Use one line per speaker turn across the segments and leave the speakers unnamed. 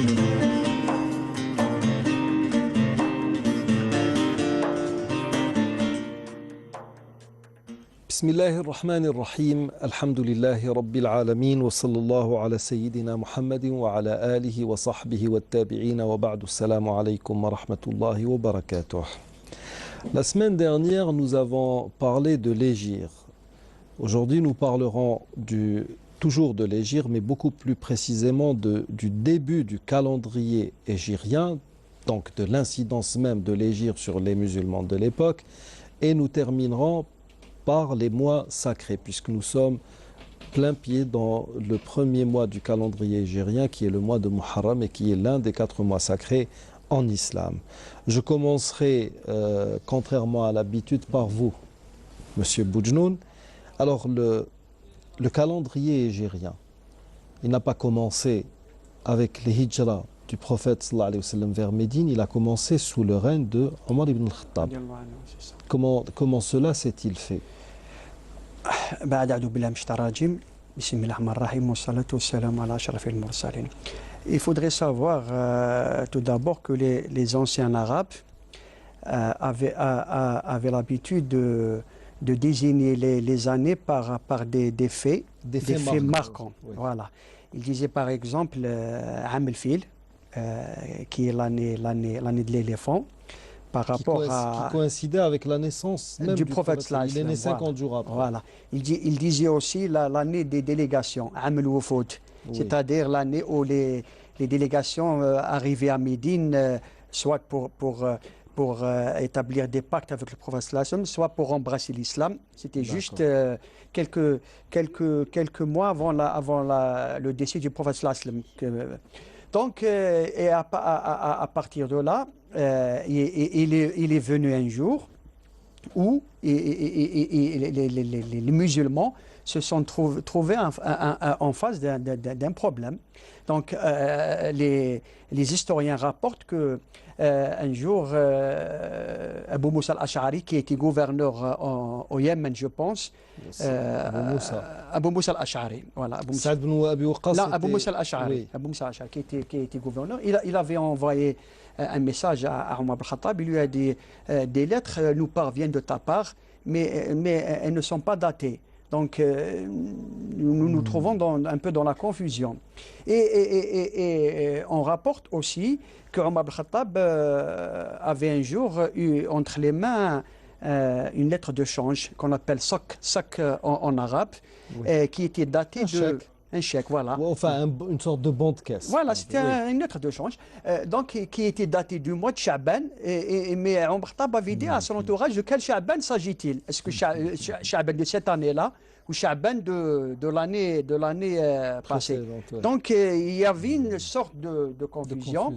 بسم الله الرحمن الرحيم الحمد لله رب العالمين وصلى الله على سيدنا محمد وعلى آله وصحبه والتابعين وبعد السلام عليكم ورحمة الله وبركاته. La semaine dernière, nous avons parlé de l'hégire. Aujourd'hui, nous parlerons toujours de l'hégire, mais beaucoup plus précisément du début du calendrier hégirien, donc de l'incidence même de l'hégire sur les musulmans de l'époque, et nous terminerons par les mois sacrés, puisque nous sommes plein pied dans le premier mois du calendrier hégirien, qui est le mois de Muharram et qui est l'un des 4 mois sacrés en islam. Je commencerai, contrairement à l'habitude, par vous, Monsieur Boujnoun. Alors, le calendrier hégirien, il n'a pas commencé avec les hijras du prophète sallallahu alayhi wa sallam vers Médine, il a commencé sous le règne de Omar ibn al-Khattab. Comment cela s'est-il fait?
Il faudrait savoir tout d'abord que les anciens arabes avaient l'habitude de désigner les années par des faits marquants. Oui. Voilà. Il disait par exemple Am el-Fil, qui est l'année de l'éléphant, par rapport
qui coïncidait avec la naissance même
du prophète.
Il est né 50 jours après.
Voilà. Il disait aussi l'année des délégations, Am el-Wufud, c'est-à-dire l'année où les délégations arrivaient à Médine, soit pour établir des pactes avec le prophète, soit pour embrasser l'islam. C'était juste quelques mois avant le décès du prophète. Donc, et à partir de là, il est venu un jour où les musulmans se sont trouvés en face d'un problème. Donc, les historiens rapportent que un jour, Abu Moussa al-Ash'ari, qui était gouverneur au Yémen, je pense, Abu Moussa al-Ash'ari, voilà, Abu Moussa al-Ash'ari, qui était gouverneur, il avait envoyé un message à Omar ibn al-Khattab. Il lui a dit des lettres nous parviennent de ta part, mais elles ne sont pas datées. Donc, nous nous trouvons un peu dans la confusion. Et on rapporte aussi que Omar ibn al-Khattab avait un jour eu entre les mains une lettre de change qu'on appelle sak en arabe, qui était datée un chèque, voilà.
Enfin, une sorte de bon de caisse.
Voilà, c'était une lettre de change, donc qui était datée du mois de Sha'ban. Mais Omar al-Khattab avait dit à son entourage de quel Sha'ban s'agit-il? Est-ce que Sha'ban de cette année-là ou Sha'ban de l'année passée? Donc il y avait une sorte de confusion.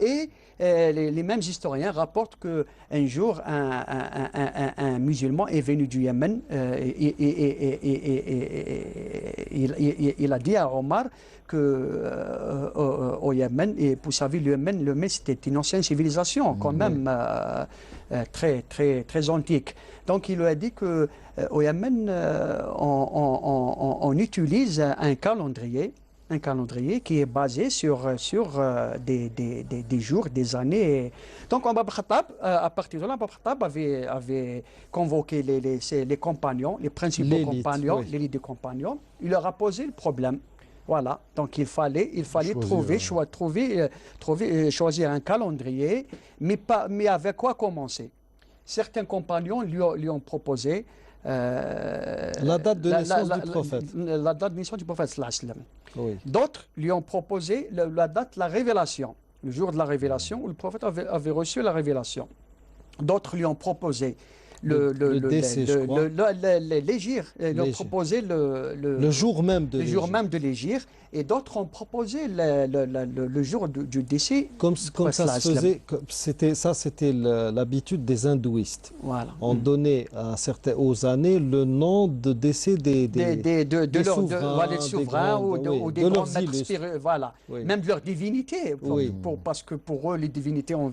Et les mêmes historiens rapportent qu'un jour, un musulman est venu du Yémen. Il a dit à Omar qu'au Yémen, et vous savez, le Yémen c'était une ancienne civilisation quand même très antique. Donc il lui a dit qu'au Yémen, on utilise un calendrier qui est basé sur des jours, des années. Donc Omar ibn al-Khattab, à partir de là, Omar ibn al-Khattab avait convoqué les compagnons, les principaux compagnons, l'élite des compagnons. Il leur a posé le problème. Voilà, donc il fallait choisir un calendrier, mais avec quoi commencer? Certains compagnons lui ont proposé
la date de naissance du prophète.
La date de naissance du prophète.
Oui.
D'autres lui ont proposé la date de la révélation, le jour de la révélation où le prophète avait reçu la révélation. D'autres lui ont proposé l'hégire, ils ont proposé le jour même de l'hégire, et d'autres ont proposé le jour du décès.
Comme ça se faisait, c'était l'habitude des hindouistes.
Voilà.
On donnait aux années le nom de décès des
souverains ou des grands maîtres spirituels, voilà. Oui. Même de leur divinité, parce que pour eux, les divinités ont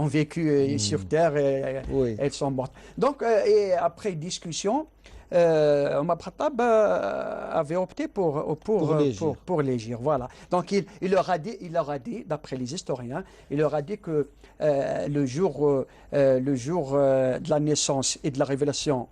vécu sur terre et elles sont mortes. Donc, et après discussion, Omar Khattab avait opté pour l'égir. Voilà. Donc il leur a dit, d'après les historiens, il leur a dit que le jour de la naissance et de la révélation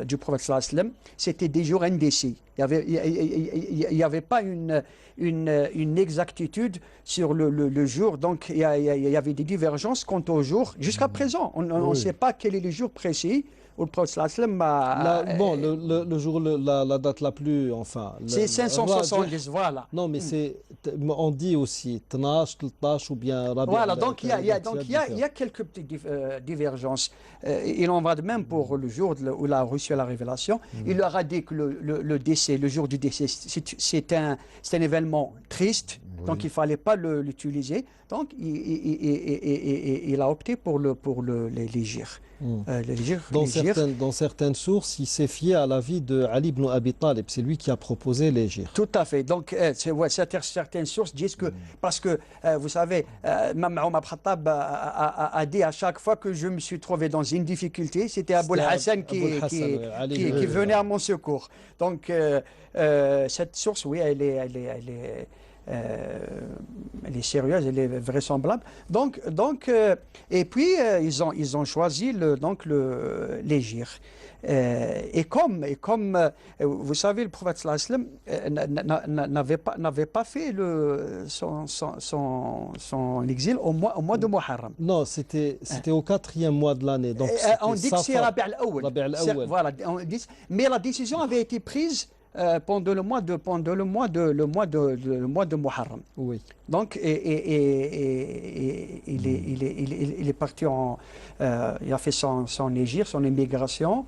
du prophète sallallahu alayhi wa sallam, c'était des jours indécis. Il y avait pas une exactitude sur le jour. Donc il y avait des divergences quant au jour. Jusqu'à présent, on ne sait pas quel est le jour précis où le prophète sallallahu alayhi wa sallam
le jour, la date la plus, enfin...
C'est 570, voilà.
Non, mais on dit aussi 12, 13 ou bien...
Voilà, donc il y a quelques petites divergences. Il en va de même pour le jour où il a reçu la révélation. Il leur a dit que le décès, le jour du décès, c'est un événement triste, donc il ne fallait pas l'utiliser. Donc il a opté pour l'égir.
Dans certaines sources, il s'est fié à l'avis de Ali ibn Abi Talib. C'est lui qui a proposé l'égir.
Tout à fait. Donc, certaines sources disent que, parce que, vous savez, Imam Omar Khattab a dit à chaque fois que je me suis trouvé dans une difficulté, c'était Abou Hassan qui venait à mon secours. Donc, cette source, oui, elle est sérieuse, elle est vraisemblable. Donc et puis ils ont choisi l'égir. Et comme vous savez, le prophète sallallahu alayhi wa sallam n'avait pas fait son exil au mois de Muharram.
Non, c'était au 4e mois de l'année. Donc
on dit que c'est Rabi' al-Awwal. Voilà, mais la décision avait été prise pendant le mois de Muharram.
Oui.
Donc, il est parti il a fait son égir, son émigration,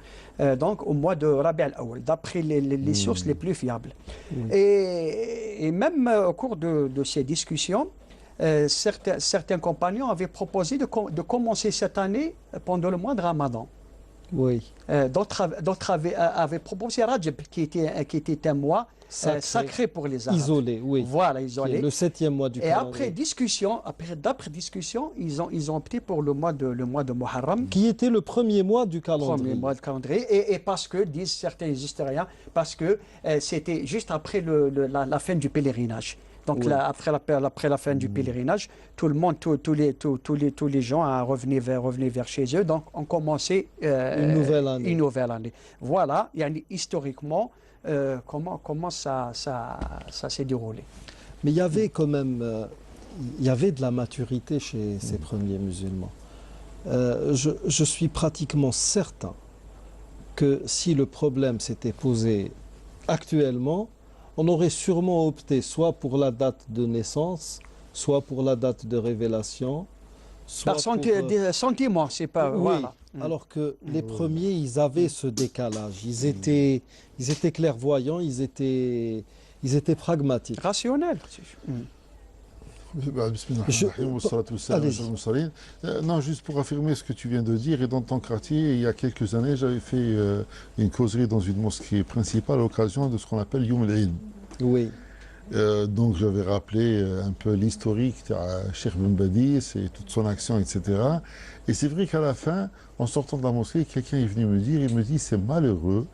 donc au mois de Rabi' al-Awwal, d'après les sources les plus fiables. Et même au cours de ces discussions, certains compagnons avaient proposé de commencer cette année pendant le mois de Ramadan.
Oui.
D'autres avaient proposé Rajab, qui était un mois sacré pour les Arabes.
Isolé, oui.
Voilà, isolé.
Le 7e mois du calendrier.
Et après discussion, ils ont opté pour le mois de Muharram.
Qui était le premier mois du calendrier.
Premier mois de calendrier. Et parce que, disent certains historiens, parce que c'était juste après la fin du pèlerinage. Donc là, après la fin du pèlerinage, tout le monde, tous les gens revenaient vers chez eux. Donc on commençait une nouvelle année. Voilà, historiquement, comment ça s'est déroulé.
Mais il y avait quand même il y avait de la maturité chez ces premiers musulmans. Je suis pratiquement certain que si le problème s'était posé actuellement, on aurait sûrement opté soit pour la date de naissance, soit pour la date de révélation.
Par sentiment, c'est pas...
Oui, voilà. Alors que les premiers, ils avaient ce décalage. Ils étaient clairvoyants, ils étaient pragmatiques.
Rationnels.
Non, juste pour affirmer ce que tu viens de dire, et dans ton quartier, il y a quelques années, j'avais fait une causerie dans une mosquée principale à l'occasion de ce qu'on appelle Youm al-Ilm.
Oui.
Donc j'avais rappelé un peu l'historique de Cheikh Ben Badis et toute son action, etc. Et c'est vrai qu'à la fin, en sortant de la mosquée, quelqu'un est venu me dire, il me dit c'est malheureux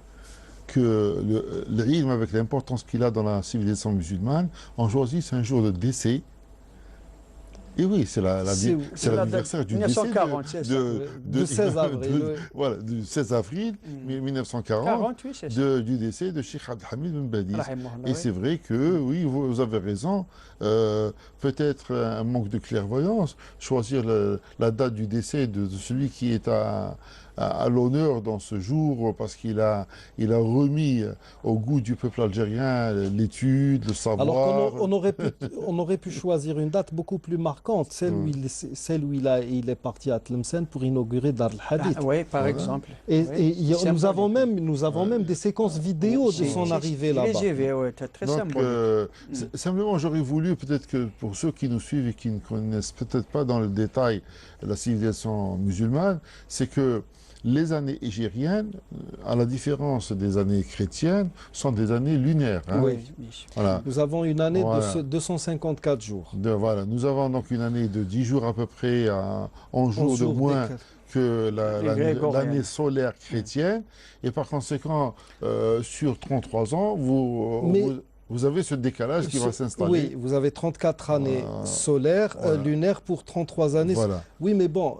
que l'ilm, avec l'importance qu'il a dans la civilisation musulmane, on choisit un jour de décès. Et oui, c'est l'anniversaire du
1940,
décès de
16 avril.
Voilà, du 16 avril 1940, du décès de Cheikh Abdelhamid Ben Badis. Et c'est vrai que, oui, vous avez raison, peut-être un manque de clairvoyance, choisir la date du décès de celui qui est à l'honneur dans ce jour, parce qu'il a remis au goût du peuple algérien l'étude, le savoir.
Alors on aurait pu choisir une date beaucoup plus marquante, celle où il est parti à Tlemcen pour inaugurer Dar al-Hadith.
Oui, par exemple.
Et nous avons même des séquences vidéo de son arrivée là-bas.
Oui, très symbolique.
Simplement, j'aurais voulu, peut-être que pour ceux qui nous suivent et qui ne connaissent peut-être pas dans le détail la civilisation musulmane, c'est que les années hégériennes, à la différence des années chrétiennes, sont des années lunaires. Hein.
Oui. Voilà. Nous avons une année de 254 jours.
Voilà. Nous avons donc une année de 10 jours à peu près, à 11 jours de moins que l'année solaire chrétienne. Et par conséquent, sur 33 ans, vous avez ce décalage qui va s'installer.
Oui, vous avez 34 années solaires, lunaires pour 33 années.
Voilà.
Oui, mais bon,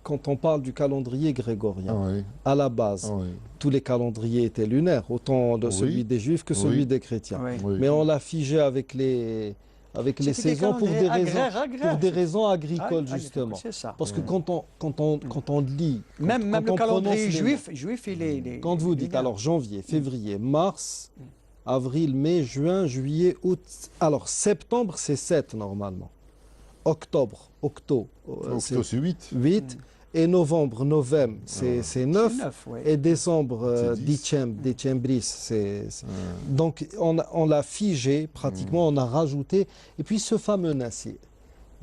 quand on parle du calendrier grégorien, à la base, tous les calendriers étaient lunaires, autant celui des Juifs que celui des chrétiens. Mais on l'a figé avec les saisons pour des raisons agricoles, justement.
Ça.
Parce que quand on lit...
Même le calendrier juif, il est...
Quand vous dites alors janvier, février, mars... Avril, mai, juin, juillet, août. Alors, septembre, c'est 7 normalement. Octobre,
c'est 8.
8. Et novembre, c'est 9. Et décembre, décembris. Donc, on l'a figé, pratiquement, on a rajouté. Et puis, ce fameux Nassir.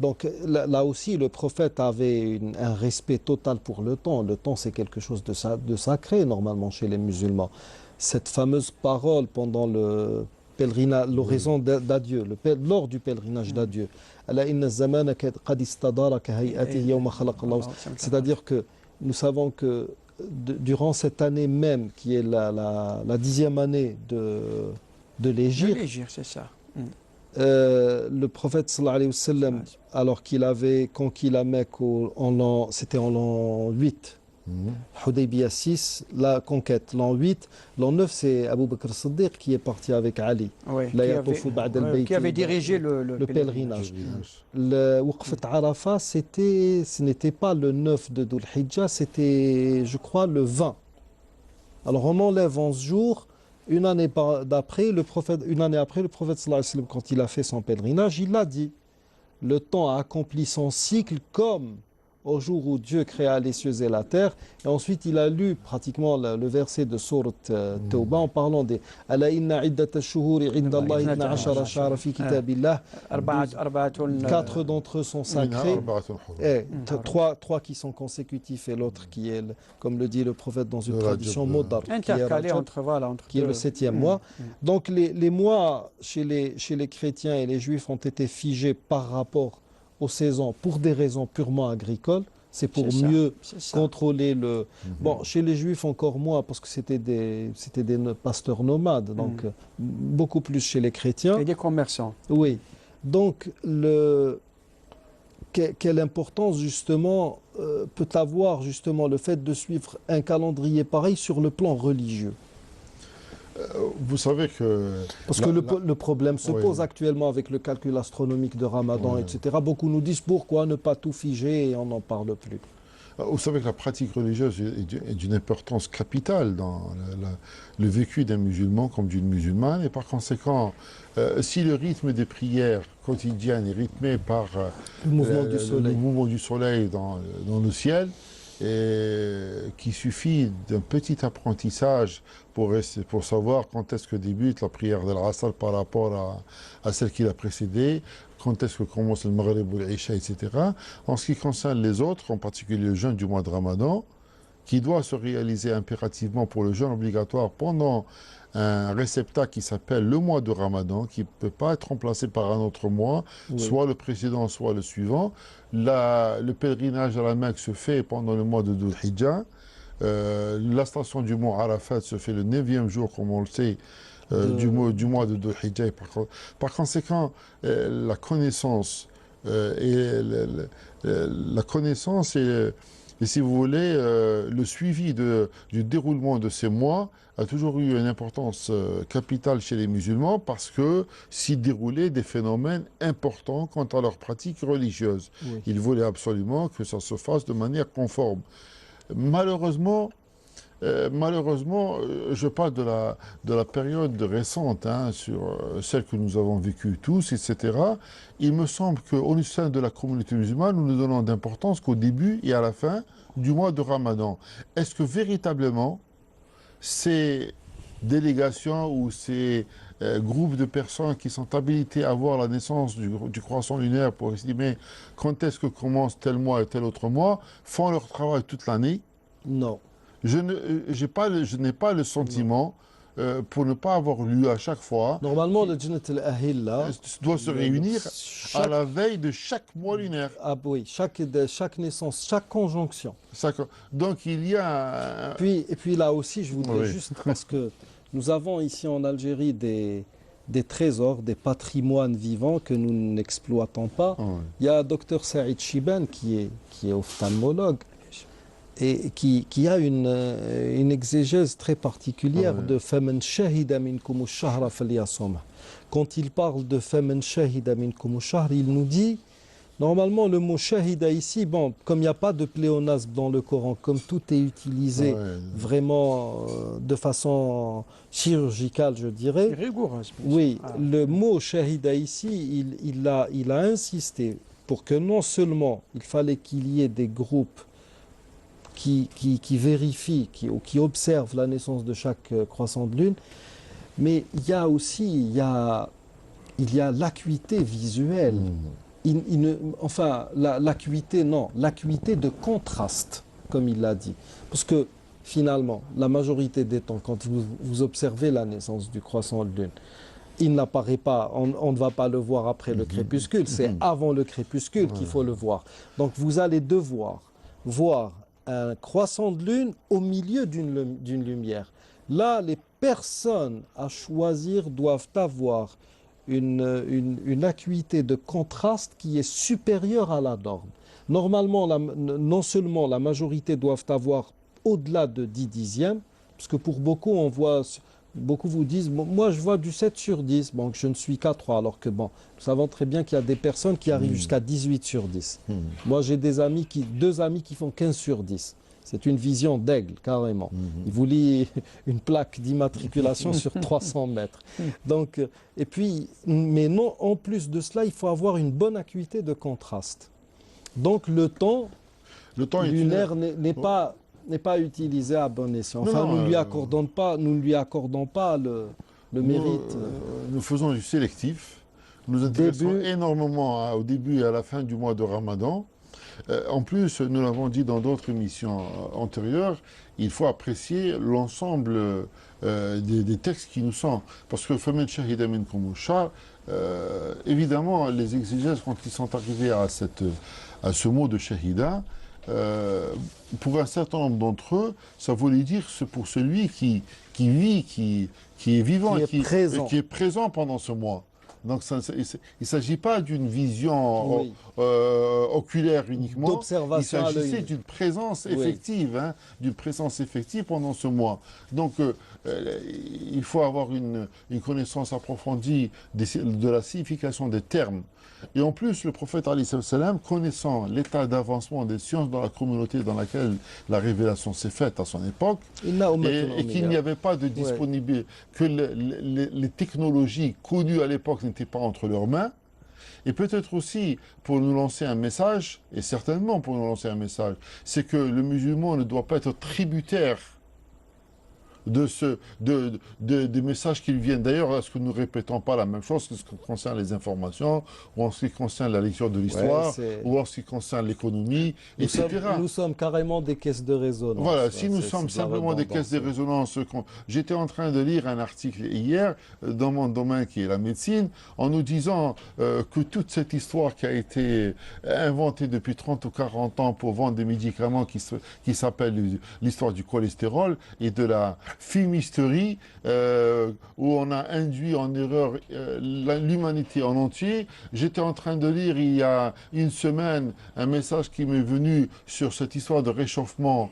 Donc, là aussi, le prophète avait un respect total pour le temps. Le temps, c'est quelque chose de sacré, normalement, chez les musulmans. Cette fameuse parole pendant le pèlerinage, l'oraison d'adieu, lors du pèlerinage d'adieu. C'est-à-dire que nous savons que durant cette année même, qui est la 10e année de l'Hégire,
c'est ça.
Le prophète sallallahu alayhi wa sallam, alors qu'il avait conquis la Mecque c'était en l'an 8, Hudaybiya 6, la conquête, l'an 8. L'an 9, c'est Abu Bakr Siddiq qui est parti avec Ali.
Qui avait dirigé le
pèlerinage. Le Waqfat Arafat, ce n'était pas le 9 de Dhul Hijjah, c'était, je crois, le 20. Alors on enlève 11 jours. Une année après, le prophète sallallahu alayhi wa sallam, quand il a fait son pèlerinage, il l'a dit. Le temps a accompli son cycle comme au jour où Dieu créa les cieux et la terre. Et ensuite, il a lu pratiquement le verset de Sourate Tawbah en parlant des Ala inna iddata ash-shuhuri inda Allahi 12 shahra fi kitabillah. 4 d'entre eux sont sacrés. Et 3 qui sont consécutifs et l'autre qui est, comme le dit le prophète dans une tradition modar,
intercalé entre
qui est le 7e mois. Donc les mois chez les chrétiens et les juifs ont été figés par rapport aux saisons pour des raisons purement agricoles. C'est pour mieux contrôler le... Bon, chez les Juifs encore moins, parce que c'était des pasteurs nomades, donc beaucoup plus chez les chrétiens.
Et des commerçants.
Oui. Donc, quelle importance, justement, peut avoir, justement, le fait de suivre un calendrier pareil sur le plan religieux?
Vous savez que...
Parce que le problème se pose actuellement avec le calcul astronomique de Ramadan, etc. Beaucoup nous disent pourquoi ne pas tout figer et on n'en parle plus.
Vous savez que la pratique religieuse est d'une importance capitale dans le vécu d'un musulman comme d'une musulmane. Et par conséquent, si le rythme des prières quotidiennes est rythmé par
le mouvement
du soleil dans le ciel, et qu'il suffit d'un petit apprentissage pour savoir quand est-ce que débute la prière de l'Asr par rapport à celle qui l'a précédée, quand est-ce que commence le Maghrib ou l'Isha, etc. En ce qui concerne les autres, en particulier le jeûne du mois de Ramadan, qui doit se réaliser impérativement pour le jeûne obligatoire pendant un réceptacle qui s'appelle le mois de Ramadan, qui ne peut pas être remplacé par un autre mois, soit le précédent, soit le suivant. Le pèlerinage à la Mecque se fait pendant le mois de Dhul Hijjah. La station du mont Arafat se fait le 9e jour, comme on le sait, du mois de Dhul Hijjah. Par conséquent, la connaissance et si vous voulez, le suivi du déroulement de ces mois a toujours eu une importance capitale chez les musulmans parce que s'y déroulaient des phénomènes importants quant à leur pratique religieuse. Ils voulaient absolument que ça se fasse de manière conforme. Malheureusement, je parle de la période récente, sur celle que nous avons vécue tous, etc. Il me semble qu'au sein de la communauté musulmane, nous ne donnons d'importance qu'au début et à la fin du mois de Ramadan. Est-ce que véritablement, ces délégations ou ces groupes de personnes qui sont habilités à voir la naissance du croissant lunaire pour estimer quand est-ce que commence tel mois et tel autre mois, font leur travail toute l'année?
Non.
Je n'ai pas le sentiment, pour ne pas avoir lu à chaque fois.
Normalement, le Jannat al-Ahilla
doit se réunir à la veille de chaque mois lunaire.
Ah oui, chaque naissance, chaque conjonction.
Donc il y a...
Et puis là aussi, je voudrais juste, parce que nous avons ici en Algérie des trésors, des patrimoines vivants que nous n'exploitons pas. Il y a Dr Saïd Chiban qui est ophtalmologue et qui a une exégèse très particulière de Faman shahida minkum ash-shahra falyasumhu. Quand il parle de Faman shahida minkum ash-shahra, il nous dit, normalement le mot shahida ici, bon, comme il n'y a pas de pléonasme dans le Coran, comme tout est utilisé vraiment de façon chirurgicale, je dirais.
Rigoureuse.
Oui, le mot shahida ici, il a insisté pour que non seulement il fallait qu'il y ait des groupes qui vérifient, qui observent la naissance de chaque croissant de lune, mais il y a aussi l'acuité visuelle. L'acuité de contraste, comme il l'a dit. Parce que finalement, la majorité des temps, quand vous observez la naissance du croissant de lune, il n'apparaît pas, on ne va pas le voir après le crépuscule, c'est avant le crépuscule qu'il faut le voir. Donc vous allez devoir voir un croissant de lune au milieu d'une lumière. Là, les personnes à choisir doivent avoir une acuité de contraste qui est supérieure à la norme. Normalement, non seulement la majorité doivent avoir au-delà de 10 dixièmes, parce que pour beaucoup, beaucoup vous disent, moi je vois du 7 sur 10, donc je ne suis qu'à 3, alors que bon, nous savons très bien qu'il y a des personnes qui arrivent jusqu'à 18 sur 10. Moi j'ai deux amis qui font 15 sur 10. C'est une vision d'aigle, carrément. Il vous lit une plaque d'immatriculation sur 300 mètres. Donc, et puis, mais non, en plus de cela, il faut avoir une bonne acuité de contraste. Donc le temps lunaire n'est pas utilisé à bon escient. Enfin, nous ne lui accordons pas le mérite.
Nous faisons du sélectif. Nous intéressons énormément au début et à la fin du mois de Ramadan. En plus, nous l'avons dit dans d'autres émissions antérieures, il faut apprécier l'ensemble des textes qui nous sont. Parce que Faman shahida minkum ash-shahr, évidemment, les exégèses, quand ils sont arrivés à ce mot de shahida, pour un certain nombre d'entre eux, ça voulait dire pour celui qui vit, qui est vivant, qui est présent pendant ce mois. Donc il ne s'agit pas d'une vision oculaire uniquement, il s'agissait d'une présence effective, d'une présence effective pendant ce mois. Donc il faut avoir une connaissance approfondie de la signification des termes. Et en plus, le prophète, connaissant l'état d'avancement des sciences dans la communauté dans laquelle la révélation s'est faite à son époque, et qu'il n'y avait pas de disponibilité, que les technologies connues à l'époque n'étaient pas entre leurs mains, et peut-être aussi pour nous lancer un message, et certainement pour nous lancer un message, c'est que le musulman ne doit pas être tributaire des messages qui viennent. D'ailleurs, est-ce que nous ne répétons pas la même chose en ce qui concerne les informations, ou en ce qui concerne la lecture de l'histoire, ou en ce qui concerne l'économie, etc.
Nous sommes carrément des caisses de résonance.
Voilà, si nous sommes simplement des caisses de résonance... J'étais en train de lire un article hier, dans mon domaine qui est la médecine, en nous disant que toute cette histoire qui a été inventée depuis 30 ou 40 ans pour vendre des médicaments qui s'appellent l'histoire du cholestérol et de la fumisterie, où on a induit en erreur l'humanité en entier. J'étais en train de lire il y a une semaine un message qui m'est venu sur cette histoire de réchauffement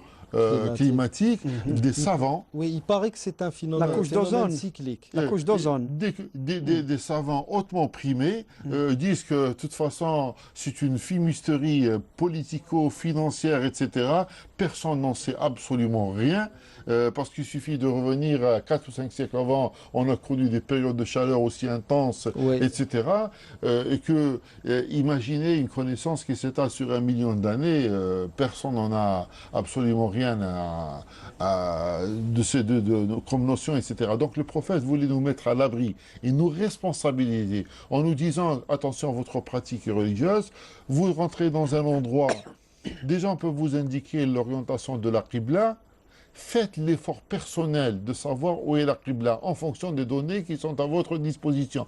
climatique, des savants.
Oui, il paraît que c'est un phénomène, cyclique.
La couche d'ozone.
Des savants hautement primés disent que de toute façon c'est une fumisterie politico-financière, etc. Personne n'en sait absolument rien. Parce qu'il suffit de revenir à 4 ou 5 siècles avant, on a connu des périodes de chaleur aussi intenses, etc. Et que, imaginez une connaissance qui s'étale sur 1 million d'années, personne n'en a absolument rien comme notion, etc. Donc le prophète voulait nous mettre à l'abri et nous responsabiliser en nous disant, attention, votre pratique est religieuse, vous rentrez dans un endroit, des gens peuvent vous indiquer l'orientation de la Qibla. faites l'effort personnel de savoir où est la Qibla en fonction des données qui sont à votre disposition.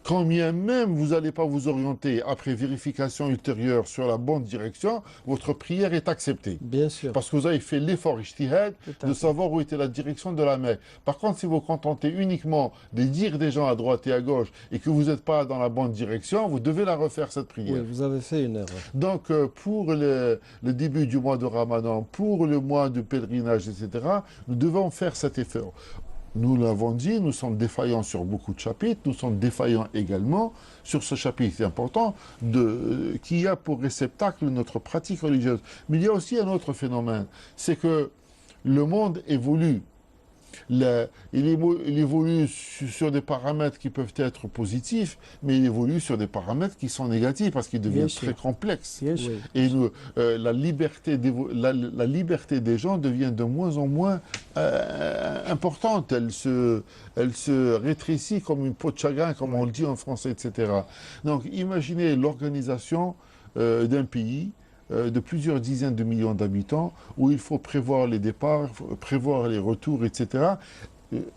Quand bien même vous n'allez pas vous orienter après vérification ultérieure sur la bonne direction, votre prière est acceptée.
Bien sûr.
Parce que vous avez fait l'effort ijtihad de savoir où était la direction de la Mecque. Par contre, si vous contentez uniquement de dire des gens à droite et à gauche et que vous n'êtes pas dans la bonne direction, vous devez la refaire cette prière.
Oui, vous avez fait une erreur.
Donc, pour le début du mois de Ramadan, pour le mois de pèlerinage, etc., nous devons faire cet effort. Nous l'avons dit, nous sommes défaillants sur beaucoup de chapitres, nous sommes défaillants également sur ce chapitre important qui a pour réceptacle notre pratique religieuse. Mais il y a aussi un autre phénomène, c'est que le monde évolue. Il évolue très des paramètres qui peuvent être positifs, mais il évolue sur des paramètres qui sont négatifs parce qu'il devient très complexe. Et la liberté des gens devient de moins en moins importante. Elle se rétrécit comme une peau de chagrin, comme on le dit en français, etc. Donc imaginez l'organisation d'un pays de plusieurs dizaines de millions d'habitants, où il faut prévoir les départs, prévoir les retours, etc.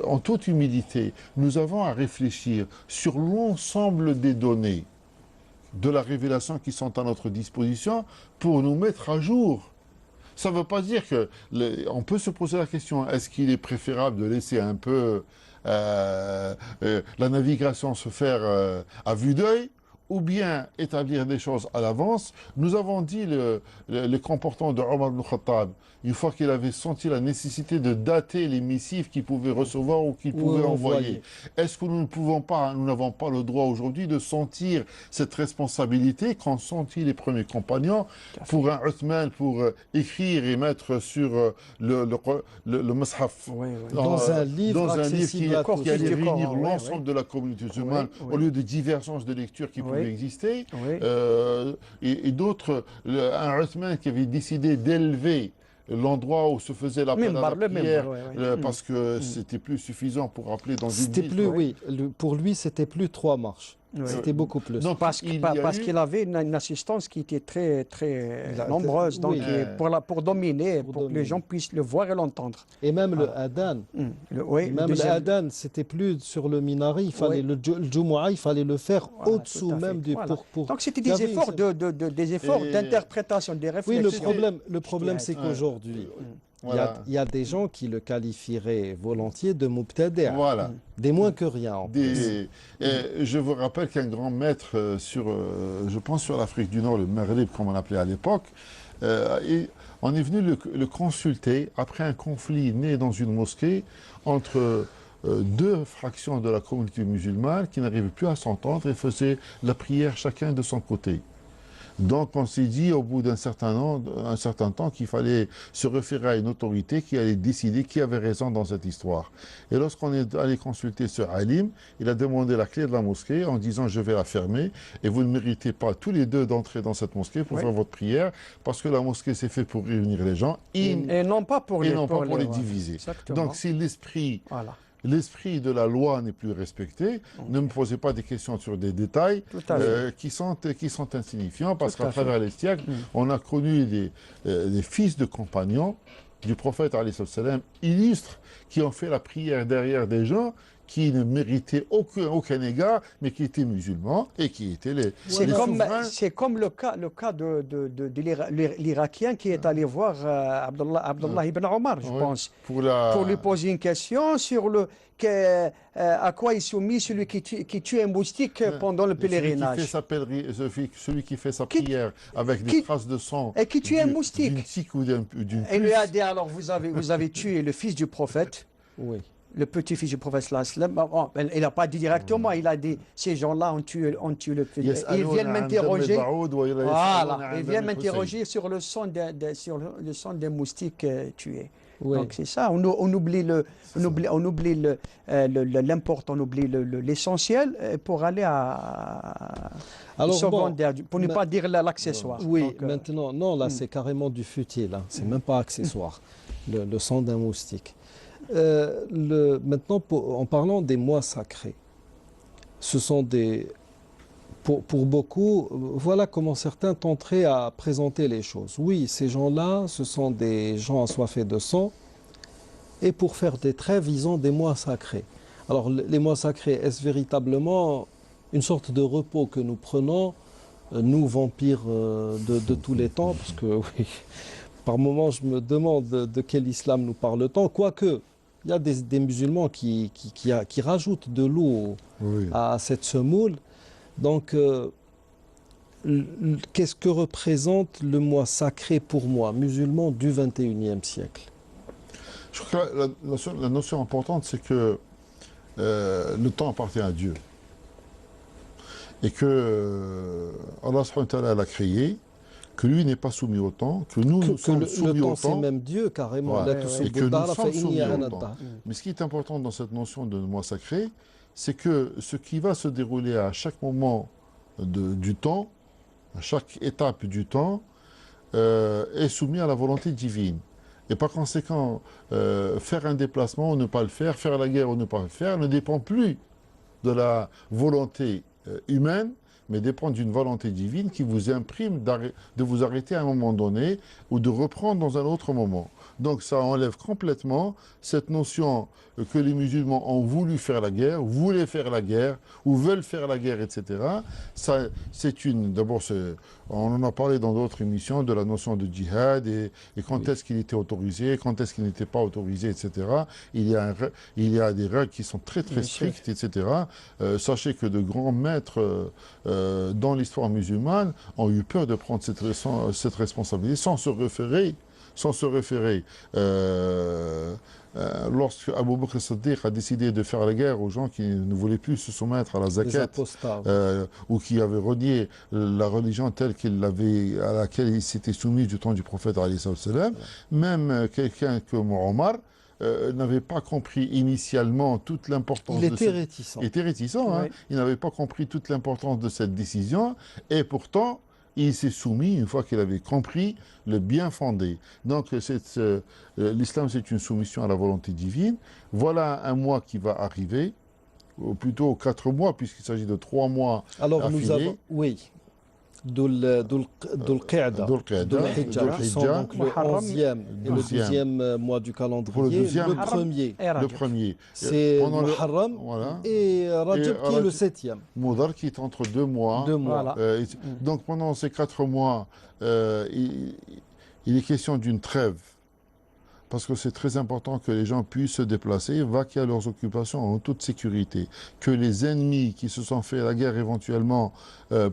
En toute humilité, nous avons à réfléchir sur l'ensemble des données de la révélation qui sont à notre disposition pour nous mettre à jour. Ça ne veut pas dire que... on peut se poser la question, est-ce qu'il est préférable de laisser un peu la navigation se faire à vue d'œil, ou bien établir des choses à l'avance. Nous avons dit le comportement de Omar ibn Khattab, une fois qu'il avait senti la nécessité de dater les missives qu'il pouvait recevoir ou qu'il pouvait envoyer. Est-ce que nous n'avons pas le droit aujourd'hui de sentir cette responsabilité qu'ont senti les premiers compagnons pour un Uthman, pour écrire et mettre sur le Mashaf,
dans un livre
qui allait réunir l'ensemble de la communauté musulmane, au lieu de divergences de lecture qui pouvaient exister, et d'autres, un Uthman qui avait décidé d'élever l'endroit où se faisait l'appel à la prière, parce que c'était plus suffisant pour appeler dans une ville.
Pour lui, c'était plus 3 marches. C'était beaucoup plus.
Donc, parce qu'il avait une assistance qui était très, très nombreuse, donc pour dominer, pour que les gens puissent le voir et l'entendre.
Et même le adhan. Le adhan, c'était plus sur le minaret, il fallait le Jumu'ah, il fallait le faire au-dessous même du
Donc c'était des efforts d'interprétation, des réflexions.
Oui, le problème c'est qu'aujourd'hui, il y a des gens qui le qualifieraient volontiers de mubtadi', des moins que rien.
Je vous rappelle qu'un grand maître je pense sur l'Afrique du Nord, le Maghreb comme on l'appelait à l'époque, on est venu le consulter après un conflit né dans une mosquée entre deux fractions de la communauté musulmane qui n'arrivaient plus à s'entendre et faisaient la prière chacun de son côté. Donc on s'est dit au bout d'un certain temps qu'il fallait se référer à une autorité qui allait décider qui avait raison dans cette histoire. Et lorsqu'on est allé consulter ce alim, il a demandé la clé de la mosquée en disant je vais la fermer et vous ne méritez pas tous les deux d'entrer dans cette mosquée pour faire votre prière parce que la mosquée c'est fait pour réunir les gens et
non pas pour les
diviser.
Exactement.
Donc si l'esprit de la loi n'est plus respecté, ne me posez pas des questions sur des détails qui sont insignifiants, parce qu'à travers les siècles, on a connu des fils de compagnons du prophète illustres qui ont fait la prière derrière des gens qui ne méritaient aucun égard, mais qui étaient musulmans et qui étaient les souverains.
C'est comme le cas de l'Irakien qui est allé voir Abdullah ibn Omar, je pense, pour lui poser une question sur à quoi il soumet celui qui tue un moustique pendant le pèlerinage.
Celui qui fait sa prière avec des traces de sang
et qui tue un moustique.
D'une tique ou d'une puce.
Et lui a dit, alors vous avez tué le fils du prophète.
Oui.
Le petit-fils du prophète il n'a pas dit directement, il a dit ces gens-là ont tué le fils. Ils viennent m'interroger. Ils viennent m'interroger sur le sang des moustiques tués.
Oui.
Donc c'est ça, on oublie l'important, on oublie l'essentiel pour aller au secondaire, pour ne pas dire l'accessoire.
Oui, donc, maintenant, non, là c'est carrément du futile, hein. C'est même pas accessoire, le sang d'un moustique. Maintenant, en parlant des mois sacrés, ce sont pour beaucoup, voilà comment certains tenteraient à présenter les choses. Oui, ces gens-là, ce sont des gens assoiffés de sang et pour faire des trêves, ils ont des mois sacrés. Alors les mois sacrés, est-ce véritablement une sorte de repos que nous prenons, nous vampires de tous les temps? Parce que oui, par moments je me demande de quel islam nous parle-t-on, quoique il y a des musulmans qui rajoutent de l'eau à cette semoule. Donc qu'est-ce que représente le mois sacré pour moi, musulman du XXIe siècle?
Je crois que la notion importante, c'est que le temps appartient à Dieu. Et que Allah subhanahu wa ta'ala l'a créé, que lui n'est pas soumis au temps, que nous sommes soumis au temps.
C'est même Dieu carrément.
Et que nous sommes soumis au temps. Mais ce qui est important dans cette notion de mois sacré, c'est que ce qui va se dérouler à chaque moment du temps, à chaque étape du temps, est soumis à la volonté divine. Et par conséquent, faire un déplacement ou ne pas le faire la guerre ou ne pas le faire, ne dépend plus de la volonté humaine, mais dépend d'une volonté divine qui vous imprime de vous arrêter à un moment donné ou de reprendre dans un autre moment. Donc ça enlève complètement cette notion que les musulmans ont voulu faire la guerre, voulaient faire la guerre, ou veulent faire la guerre, etc. Ça, d'abord, on en a parlé dans d'autres émissions de la notion de djihad et quand est-ce qu'il était autorisé, quand est-ce qu'il n'était pas autorisé, etc. Il y a des règles qui sont très très strictes, etc. Sachez que de grands maîtres dans l'histoire musulmane ont eu peur de prendre cette responsabilité sans se référer lorsque Abu Bakr as-Siddiq a décidé de faire la guerre aux gens qui ne voulaient plus se soumettre à la zakat ou qui avaient renié la religion telle à laquelle ils s'étaient soumis du temps du prophète alayhi salam, même quelqu'un comme Omar n'avait pas compris initialement toute l'importance.
Il était réticent.
Il était réticent, hein. Il n'avait pas compris toute l'importance de cette décision et pourtant il s'est soumis une fois qu'il avait compris le bien fondé. Donc l'islam, c'est une soumission à la volonté divine. Voilà un mois qui va arriver, ou plutôt 4 mois, puisqu'il s'agit de 3 mois.
Alors nous avons, oui, Dhul Qa'da, Dhul Hijja, qui sont donc le 11e et le 12e mois du calendrier. Le premier. C'est Muharram et Rajab qui est le 7e.
Moudar qui est entre 2 mois. Donc pendant ces 4 mois, il est question d'une trêve. Parce que c'est très important que les gens puissent se déplacer, vaquer à leurs occupations en toute sécurité. Que les ennemis qui se sont fait la guerre éventuellement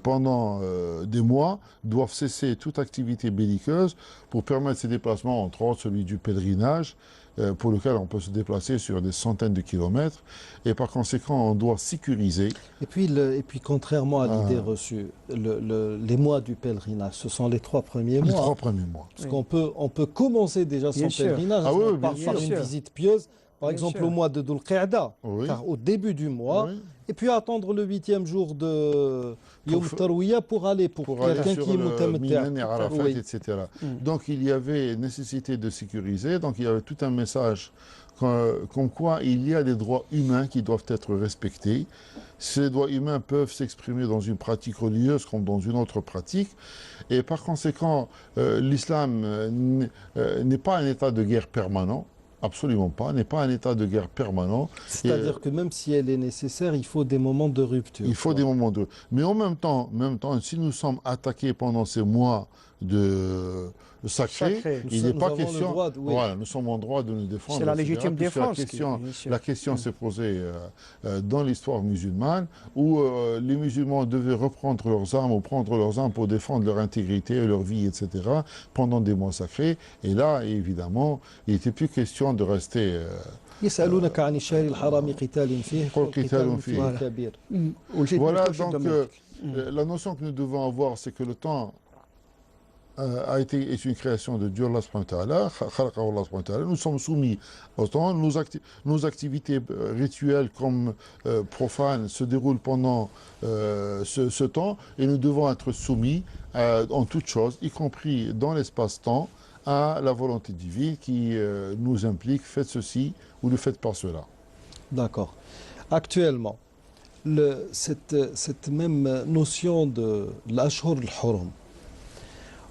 pendant des mois doivent cesser toute activité belliqueuse pour permettre ces déplacements, entre autres celui du pèlerinage, pour lequel on peut se déplacer sur des centaines de kilomètres. Et par conséquent, on doit sécuriser.
Et puis contrairement à l'idée reçue, les mois du pèlerinage, ce sont les 3 premiers mois.
Les 3 premiers mois.
Parce qu'on peut commencer déjà son pèlerinage par une visite pieuse. Par exemple, au mois de Dhul Qa'da, car au début du mois, et puis attendre le 8e jour de Yom Tarwiyah pour aller quelqu'un qui est
Arafat, etc. Donc il y avait nécessité de sécuriser, donc il y avait tout un message comme quoi il y a des droits humains qui doivent être respectés. Ces droits humains peuvent s'exprimer dans une pratique religieuse comme dans une autre pratique. Et par conséquent, l'islam n'est pas un état de guerre permanent. Absolument pas, n'est pas un état de guerre permanent.
C'est-à-dire que même si elle est nécessaire, il faut des moments de rupture.
Il faut des moments de rupture. Mais en même temps, si nous sommes attaqués pendant ces mois de sacré, il n'est pas question. Voilà, nous sommes en droit de nous défendre.
C'est la légitime défense.
La question s'est posée dans l'histoire musulmane où les musulmans devaient reprendre leurs armes ou prendre leurs armes pour défendre leur intégrité, leur vie, etc. pendant des mois sacrés. Et là, évidemment, il n'était plus question de rester.
يسألونك عن الشهر الحرام قتال فيه
قتال فيه
كبير.
Voilà, donc la notion que nous devons avoir, c'est que le temps est une création de Dieu, Allah subhanahu wa ta'ala. Nous sommes soumis au temps. Nos activités rituelles comme profanes se déroulent pendant ce temps et nous devons être soumis en toutes choses, y compris dans l'espace-temps, à la volonté divine qui nous implique, faites ceci ou ne faites pas cela.
D'accord. Actuellement, cette même notion de l'Ashhur al-Hurum,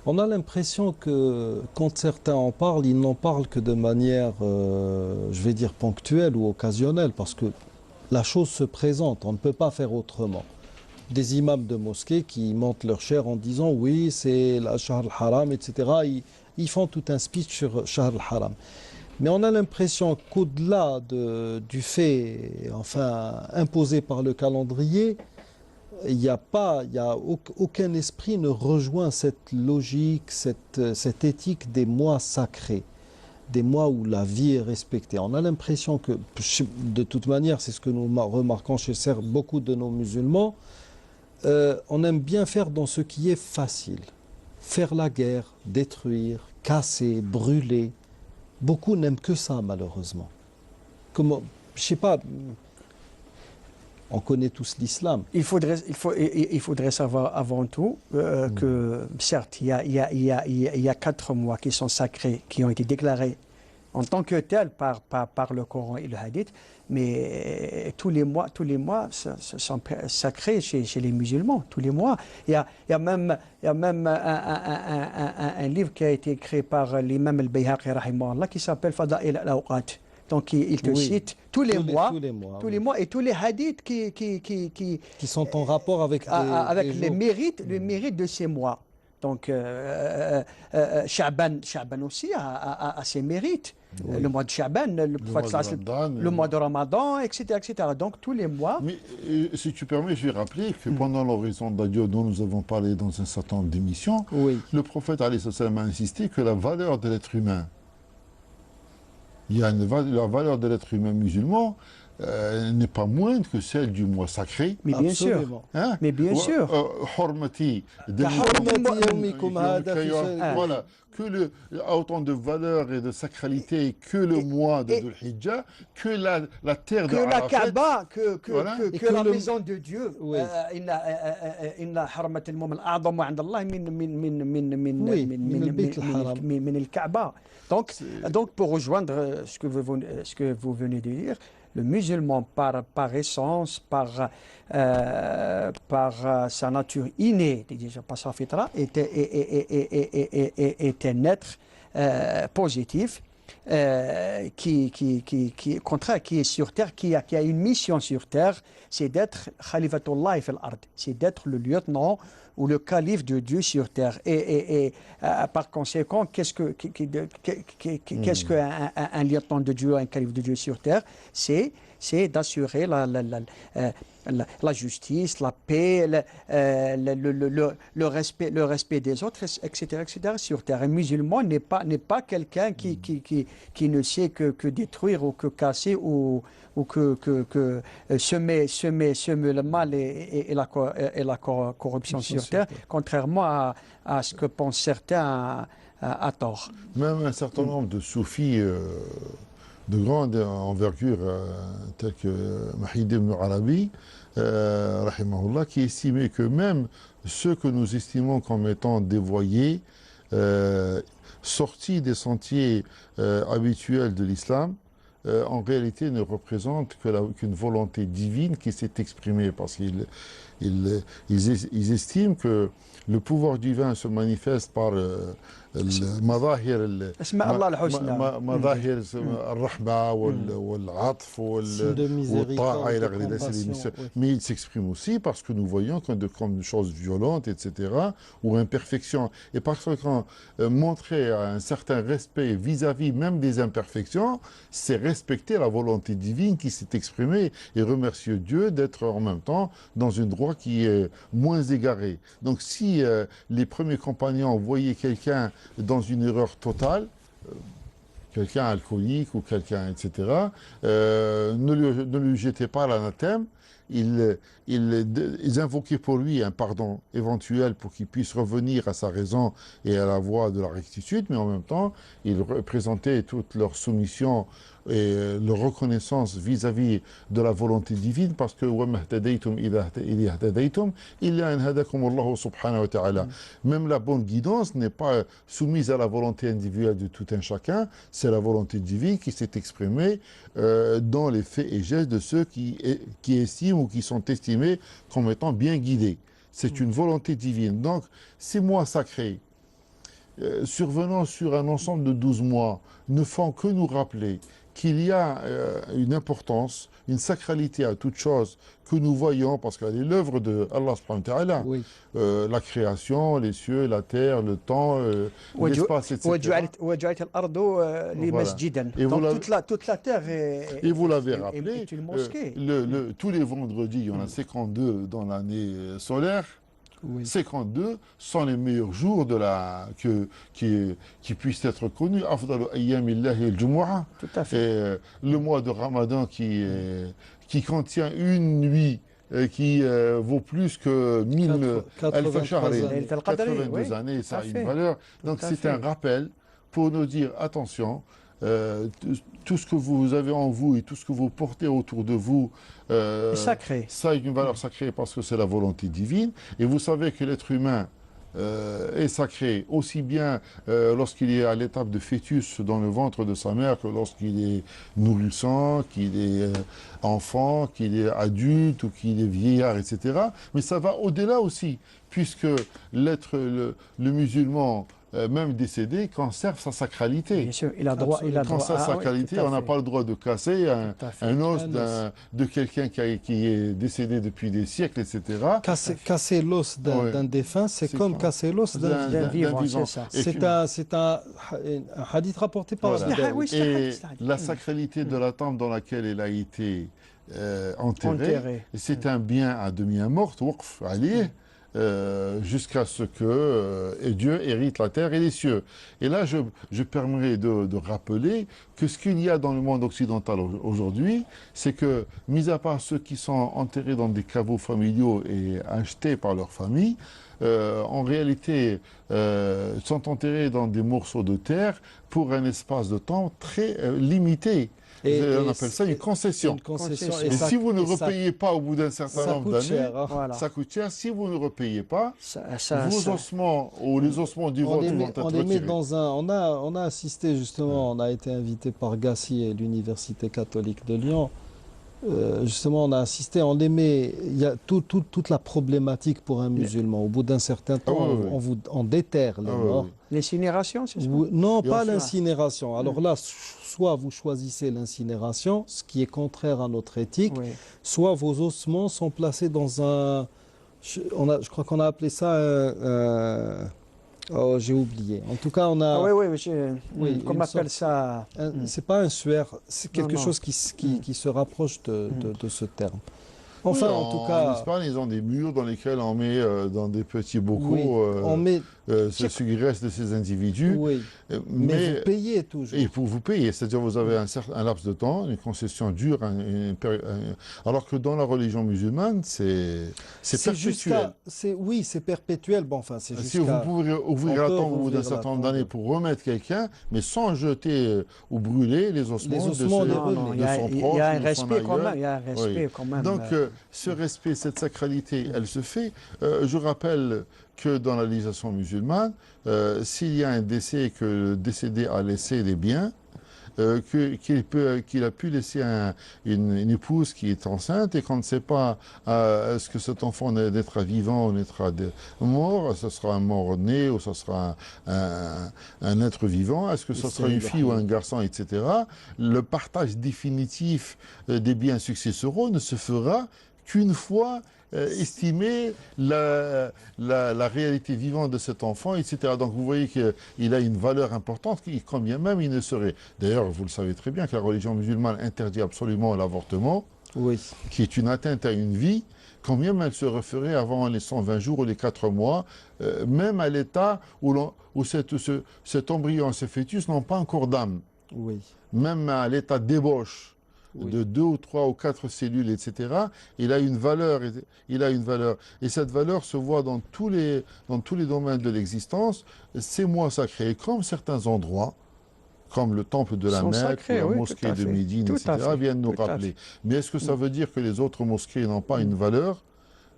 On a l'impression que quand certains en parlent, ils n'en parlent que de manière, je vais dire, ponctuelle ou occasionnelle, parce que la chose se présente, on ne peut pas faire autrement. Des imams de mosquée qui montent leur chair en disant oui, c'est la Shahr al-Haram, etc. Ils font tout un speech sur Shahr al-Haram. Mais on a l'impression qu'au-delà du fait, enfin, imposé par le calendrier, aucun esprit ne rejoint cette logique, cette éthique des mois sacrés, des mois où la vie est respectée. On a l'impression que, de toute manière, c'est ce que nous remarquons chez beaucoup de nos musulmans, on aime bien faire dans ce qui est facile. Faire la guerre, détruire, casser, brûler. Beaucoup n'aiment que ça, malheureusement. Comment, je sais pas, on connaît tous l'islam.
Il faudrait savoir avant tout que, certes, il y a 4 mois qui sont sacrés, qui ont été déclarés en tant que tels par le Coran et le Hadith, mais tous les mois sont sacrés chez les musulmans. Tous les mois. Il y a même un livre qui a été écrit par l'imam al-Bayhaqi, rahimahullah, qui s'appelle Fada'il al-Awqat. Donc il te cite tous les mois et tous les hadiths qui
sont en rapport avec
les mérites de ces mois. Donc Sha'ban aussi a ses mérites. Oui. Le mois de Sha'ban, le mois de Ramadan, etc., etc. Donc tous les mois.
Mais si tu permets, je vais rappeler que pendant l'horizon d'adieu dont nous avons parlé dans un certain nombre d'émissions, le prophète a insisté que la valeur de l'être humain, la valeur de l'être humain musulman n'est pas moindre que celle du mois sacré.
Mais bien sûr.
Hein?
Mais bien sûr.
Voilà. A autant de valeur et de sacralité que le mois de Dhul Hijjah, que la terre de
Arafat, que la maison de Dieu. Inna haramat al-mu'min a'zamu 'inda Allah min al-Kaaba. Donc pour rejoindre ce que vous venez de dire, le musulman par essence, par sa nature innée, déjà par sa fitra, est un être positif, contraire, qui est sur terre, qui a une mission sur terre, c'est d'être Khalifatullah fil ard, c'est d'être le lieutenant ou le calife de Dieu sur terre. Et par conséquent, qu'est-ce qu'un lieutenant de Dieu, un calife de Dieu sur terre? C'est d'assurer la justice, la paix, le respect des autres, etc., sur terre. Un musulman n'est pas quelqu'un qui ne sait que détruire ou que casser ou que semer le mal et la corruption sur terre, contrairement à ce que pensent certains à tort.
Même un certain nombre de soufis de grande envergure, tels que Mahid ibn Arabi, rahimahullah, qui estimait que même ceux que nous estimons comme étant dévoyés, sortis des sentiers habituels de l'islam, en réalité ne représentent qu'une volonté divine qui s'est exprimée, parce qu'ils estiment que le pouvoir divin se manifeste par مظاهر الرحمة والعطف والطاعة إلى غير ذلك. Mais il s'exprime aussi parce que nous voyons comme une chose violente, etc., ou imperfection. Et par conséquent, montrer un certain respect vis-à-vis même des imperfections, c'est respecter la volonté divine qui s'est exprimée et remercier Dieu d'être en même temps dans une droite qui est moins égarée. Donc si les premiers compagnons voyaient quelqu'un dans une erreur totale, quelqu'un alcoolique ou quelqu'un, etc., ne lui jetaient pas l'anathème, ils invoquaient pour lui un pardon éventuel pour qu'il puisse revenir à sa raison et à la voie de la rectitude, mais en même temps, ils représentaient toute leur soumission et leur reconnaissance vis-à-vis de la volonté divine, parce que même la bonne guidance n'est pas soumise à la volonté individuelle de tout un chacun, c'est la volonté divine qui s'est exprimée dans les faits et gestes de ceux qui estiment ou qui sont estimés comme étant bien guidés. C'est une volonté divine. Donc, ces mois sacrés survenant sur un ensemble de 12 mois, ne font que nous rappeler qu'il y a une importance, une sacralité à toute chose que nous voyons, parce qu'elle est l'œuvre de Allah subhanahu wa ta'ala.
Oui.
La création, les cieux, la terre, le temps, l'espace, etc.
Et donc toute la terre
et vous l'avez rappelé,
est une mosquée.
Tous les vendredis, il y en a 52 dans l'année solaire.
Oui.
52 sont les meilleurs jours qui puissent être connus. Afdalu ayyamillahi al-jumu'ah.
Tout à fait.
Et le mois de Ramadan qui contient une nuit qui vaut plus que 82 années, ça a une valeur. Donc c'est un rappel pour nous dire, attention, tout ce que vous avez en vous et tout ce que vous portez autour de vous,
sacré.
Ça a une valeur sacrée parce que c'est la volonté divine. Et vous savez que l'être humain est sacré aussi bien lorsqu'il est à l'étape de fœtus dans le ventre de sa mère que lorsqu'il est nourrissant, qu'il est enfant, qu'il est adulte ou qu'il est vieillard, etc. Mais ça va au-delà aussi, puisque le musulman, même décédé, conserve sa sacralité.
Bien sûr, il a droit.
Sa sacralité, on n'a pas le droit de casser un os de quelqu'un qui est décédé depuis des siècles, etc.
Casser l'os d'un défunt, c'est comme casser l'os d'un vivant. C'est un hadith rapporté par
Et la sacralité de la tombe dans laquelle elle a été enterrée, c'est un bien à demi mort, waqf alayh, jusqu'à ce que Dieu hérite la terre et les cieux. Et là, je permettrai de rappeler que ce qu'il y a dans le monde occidental aujourd'hui, c'est que, mis à part ceux qui sont enterrés dans des caveaux familiaux et achetés par leur famille, en réalité, sont enterrés dans des morceaux de terre pour un espace de temps très limité. On appelle ça une concession. Et si vous ne repayez pas au bout d'un certain nombre d'années, ça coûte cher. Si vous ne repayez pas, vos ossements ou les ossements du vôtre vont être retirés.
On a assisté justement, on a été invité par Gassi et l'Université catholique de Lyon. Justement, on a assisté, il y a toute la problématique pour un musulman. Au bout d'un certain temps, on déterre les morts.
L'incinération, c'est ça?
Non, pas l'incinération. Alors là, soit vous choisissez l'incinération, ce qui est contraire à notre éthique, soit vos ossements sont placés dans un... Je crois qu'on a appelé ça oh, j'ai oublié. En tout cas, on a...
on appelle ça...
C'est pas un suaire, c'est quelque chose qui se rapproche de ce terme. Enfin, en tout cas...
En Espagne, ils ont des murs dans lesquels on met dans des petits bocaux ce qui reste de ces individus.
Oui. Mais vous payez toujours.
Et pour vous payer, c'est-à-dire vous avez un laps de temps, une concession dure, alors que dans la religion musulmane, c'est perpétuel.
Oui, c'est perpétuel. Bon, enfin, c'est
si vous pouvez ouvrir la tombe au bout d'un certain nombre d'années pour remettre quelqu'un, mais sans jeter ou brûler les ossements de son proche.
Il y a un respect quand même.
Donc, ce respect, cette sacralité, elle se fait. Je rappelle que dans la législation musulmane, s'il y a un décès et que le décédé a laissé des biens, qu'il a pu laisser une épouse qui est enceinte et qu'on ne sait pas est-ce que cet enfant naîtra vivant ou naîtra mort, ce sera un mort-né ou ce sera un être vivant, est-ce que ce sera une fille ou un garçon, etc. Le partage définitif des biens successoraux ne se fera qu'une fois estimer la réalité vivante de cet enfant, etc. Donc vous voyez qu'il a une valeur importante, quand bien même il ne serait... D'ailleurs, vous le savez très bien que la religion musulmane interdit absolument l'avortement, qui est une atteinte à une vie, quand bien même elle se referait avant les 120 jours ou les 4 mois, même à l'état où cet embryon, ce fœtus n'ont pas encore d'âme. Même à l'état d'ébauche, de 2 ou 3 ou 4 cellules, etc., il a une valeur. Et cette valeur se voit dans tous les domaines de l'existence. Ces mois sacrés, comme certains endroits, comme le temple de la Mecque, la mosquée de Médine, etc., viennent nous rappeler. Mais est-ce que ça veut dire que les autres mosquées n'ont pas une valeur ?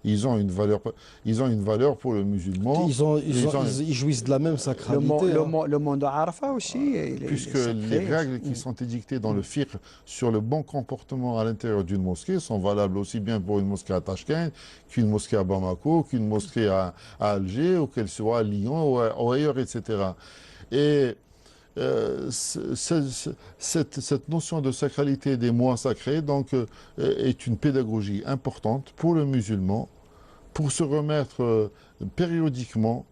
ils ont une valeur pour le musulman.
Ils jouissent de la même sacralité.
Le monde de Arafat aussi.
Puisque les règles qui sont édictées dans le fiqh sur le bon comportement à l'intérieur d'une mosquée sont valables aussi bien pour une mosquée à Tashkent qu'une mosquée à Bamako, qu'une mosquée à Alger, ou qu'elle soit à Lyon ou ailleurs, etc. Et cette notion de sacralité des mois sacrés donc, est une pédagogie importante pour le musulman, pour se remettre périodiquement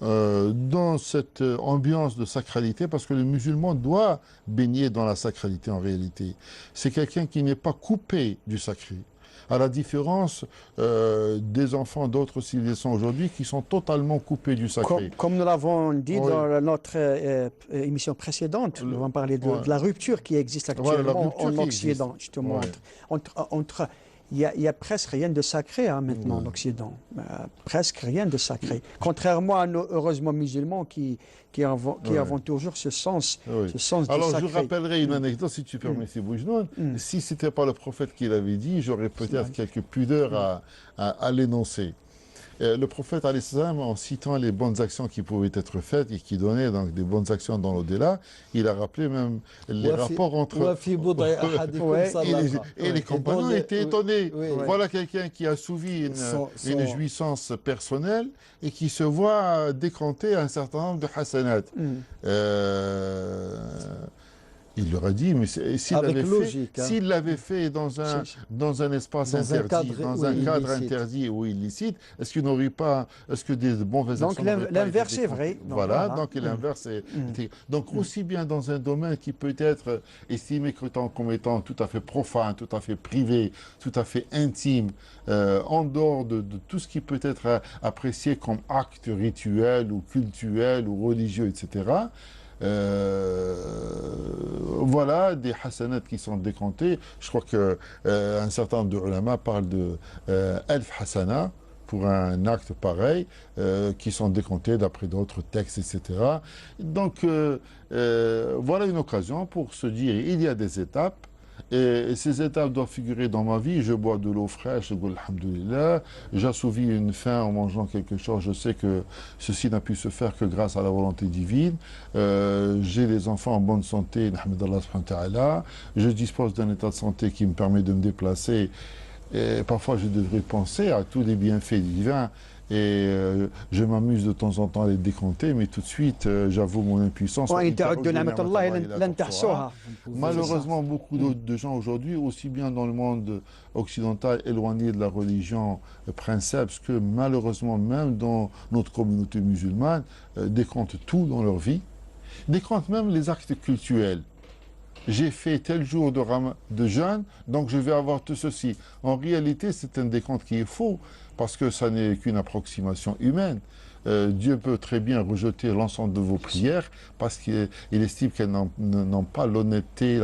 dans cette ambiance de sacralité, parce que le musulman doit baigner dans la sacralité en réalité. C'est quelqu'un qui n'est pas coupé du sacré, à la différence des enfants d'autres civilisations aujourd'hui qui sont totalement coupés du sacré.
Comme nous l'avons dit dans notre émission précédente, nous avons parlé de la rupture qui existe actuellement en Occident, justement, entre il y a presque rien de sacré maintenant en Occident. Presque rien de sacré. Contrairement à nos, heureusement, musulmans qui avons toujours ce sens, du sacré.
Alors, je rappellerai une anecdote, si tu permets, si Boujnoun. Si ce n'était pas le prophète qui l'avait dit, j'aurais peut-être quelques pudeurs à l'énoncer. Le prophète, en citant les bonnes actions qui pouvaient être faites et qui donnaient donc des bonnes actions dans l'au-delà, il a rappelé même les rapports entre... Et les compagnons étaient étonnés. Voilà quelqu'un qui a assouvi une jouissance personnelle et qui se voit décanter un certain nombre de hasanat. Il leur a dit, mais s'il l'avait fait dans un espace interdit, dans un cadre interdit ou illicite, est-ce qu'il n'aurait pas, est-ce que des mauvaises actions...
Donc l'inverse est vrai.
Voilà, donc l'inverse est... Donc aussi bien dans un domaine qui peut être estimé comme étant tout à fait profane, tout à fait privé, tout à fait intime, en dehors de tout ce qui peut être apprécié comme acte rituel ou cultuel ou religieux, etc., voilà des hasanats qui sont décomptés. Je crois qu'un certain nombre de ulama parlent de 1000 hasanats pour un acte pareil, qui sont décomptés d'après d'autres textes, etc. Donc voilà une occasion pour se dire il y a des étapes. Et ces étapes doivent figurer dans ma vie. Je bois de l'eau fraîche, je dis alhamdoulilah. J'assouvis une faim en mangeant quelque chose. Je sais que ceci n'a pu se faire que grâce à la volonté divine. J'ai les enfants en bonne santé, alhamdoulilah. Je dispose d'un état de santé qui me permet de me déplacer. Et parfois, je devrais penser à tous les bienfaits divins. Et je m'amuse de temps en temps à les décompter, mais tout de suite, j'avoue mon impuissance. Malheureusement, beaucoup de gens aujourd'hui, aussi bien dans le monde occidental éloigné de la religion princeps, que malheureusement même dans notre communauté musulmane, décomptent tout dans leur vie, décomptent même les actes cultuels. J'ai fait tel jour de jeûne, donc je vais avoir tout ceci. En réalité, c'est un décompte qui est faux, parce que ça n'est qu'une approximation humaine. Dieu peut très bien rejeter l'ensemble de vos prières, parce qu'il estime qu'elles n'ont pas l'honnêteté,